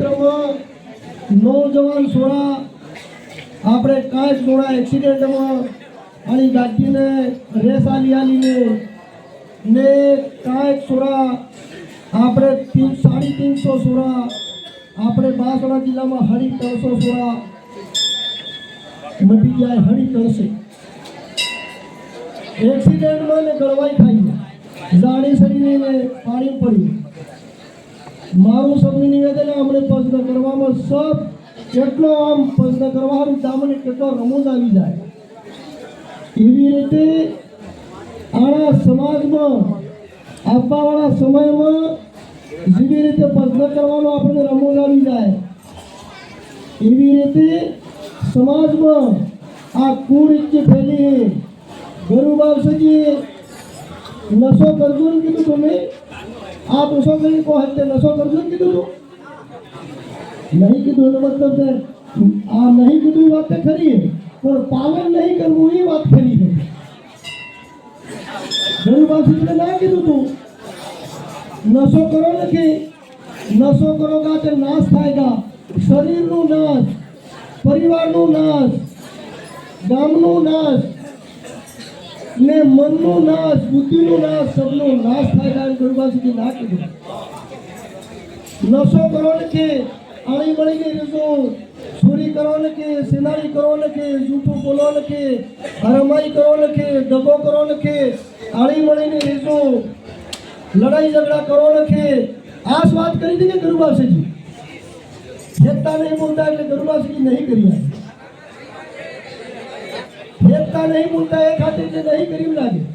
ક્ષેત્રમાં નौजवान સોળા આપણે કાંઈ સોળા એક્સિડન્ટમાં આની ગાડીને રેસ આલીને ને કાંઈ સોળા આપણે 350 સોળા આપણે બાંસવાડા જિલ્લામાં 350 સોળા મટી જાય 350 એક્સિડન્ટમાં ને ગળવાઈ ખાઈ જાણી શરીરને પાણી પડી મારું સૌનું નિવેદન આપણે પ્રશ્ન કરવામાં સબ કેટલો આમ પ્રશ્ન કરવાનું દામને કેટલો રમૂજ આવી જાય એવી રીતે આના સમાજમાં આવવાવાળા સમયમાં જેવી રીતે પ્રશ્ન કરવાનો આપણને રમૂજ આવી જાય એવી રીતે સમાજમાં આ કુરીતિ ફેલી ગુરુ બાપજી નશો કરજો ને કીધું તમે आप नशो करने को हत्या नशो कर दो कीधु नहीं कीधु मतलब से आ नहीं कीधु बात खरी है पर पालन नहीं करवू ये बात खरी है गुरु बापजी ने ना कीधु तू नशो करो ने नशो करोगा तो नाश थाएगा शरीर नो नाश परिवार नो नाश गाम नो नाश ने मन नो नाश बुद्धि नो नाश सबनो नाश थायगा गुरुबासी ना कीधुं नशो करो ने के आणी मळी गई रसो चोरी करो ने के सिनारी करो ने के झूठું बोलो ने के हरमाई करो ने के दबो करो ने के आणी मळी ने रसो लड़ाई झगड़ा करो ने के आस बात करी थी के गुरुबासी जी एकता नहीं बोलता એટલે गुरुबासी जी नहीं करी एकता नहीं बोलता है खातिर से नहीं करीब लागे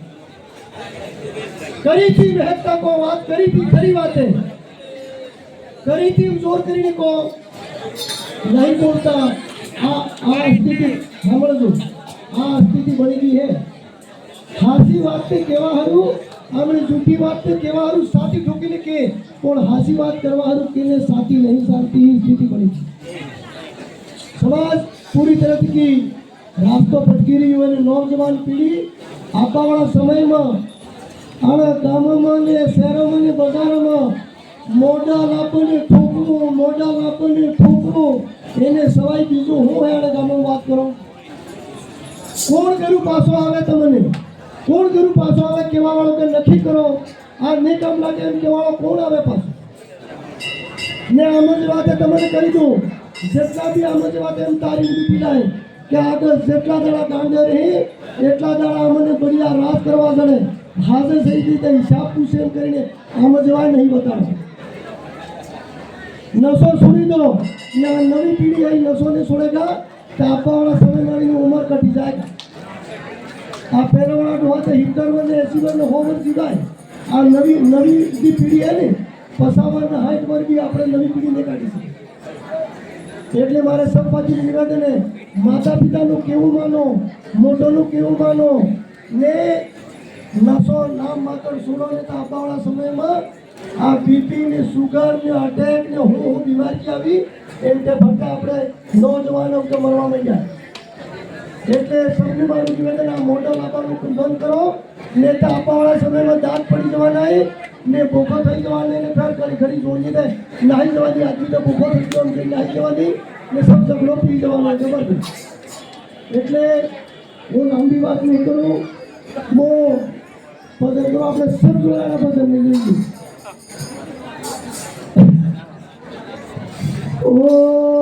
करी थी महत्ता को बात करी थी खरी बातें करी थी जोर करीने को नहीं बोलता आ स्थिति सामने जो आ स्थिति बनी गई है हासी बात पे केवा हारू हमने झूठी बात पे केवा हारू साथी ठोकीने के और हासी बात करवा हारू केने साथी नहीं साथी स्थिति बनी थी समाज पूरी तरह की रास्तो भटकी रही है नौजवान पीढ़ी आपावाळा समयમાં આના ગામમાં ને શહેરોમાં ને બજારોમાં મોઢા લાપને ઠોકવું એને સવાય બીજું હું હેડે ગામમાં વાત કરો કોણ કરું પાછો આવે તમને કોણ કરું પાછો આવે કેવા વાળો કે નક્કી કરો આ નહીં કામ લાગે એમ કેવાળો કોણ આવે પાછો ને આમ જ વાતે તમને કરી દઉં જેટલા બી આમ જ વાતે એમ તારી પીડાય કે આગળ જેટલા દાડા ગાંડે રહી એટલા દાડા અમને બઢિયા રાત કરવા જડે હાજર થઈ રીતે હિસાબ પૂછે એમ કરીને આમ જવાય નહીં બતાવે નશો છોડી દો ને આ નવી પીઢી આવી નશો ને છોડેગા તો આપવાવાળા સમયવાળીની ઉંમર ઘટી જાયગા આ પહેલાવાળા ડોહા તો 70 ને 80 ને 100 વર્ષ જીવાય આ નવી જે પીઢી હે ને 55 ને 60 પર બી આપણે નવી પીઢીને કાઢી શકીએ એટલે મારે સૌપાજી નિવેદન है माता पिता नु केवू मानो मोटो नु केवू मानो ने नशो नाम मात्र सुनो ने तो आपावाळा समय में आ बीपी ने शुगर ने अटैक ने हो बीमारी आवी एटे भटका आपणे नौजवानो के मरवा में जाए એટલે સૌનું મારું નિવેદન આ મોટો લાવવાનું બંધ કરો ને તો આપાવાળા સમયમાં દાંત પડી જવાના ને ભૂખો થઈ જવાને ને ફેર કરી ખરી જોડી દે નાહી જવાની આદમી તો ભૂખો થઈ ગયો એમ નાહી જવાની ને સબ ઝઘડો પી જવાનો જબરદસ્ત એટલે હું લાંબી વાત નહીં કરું હું ભજન કરો આપણે સબ જોડાના ભજન નહીં લઈ ઓ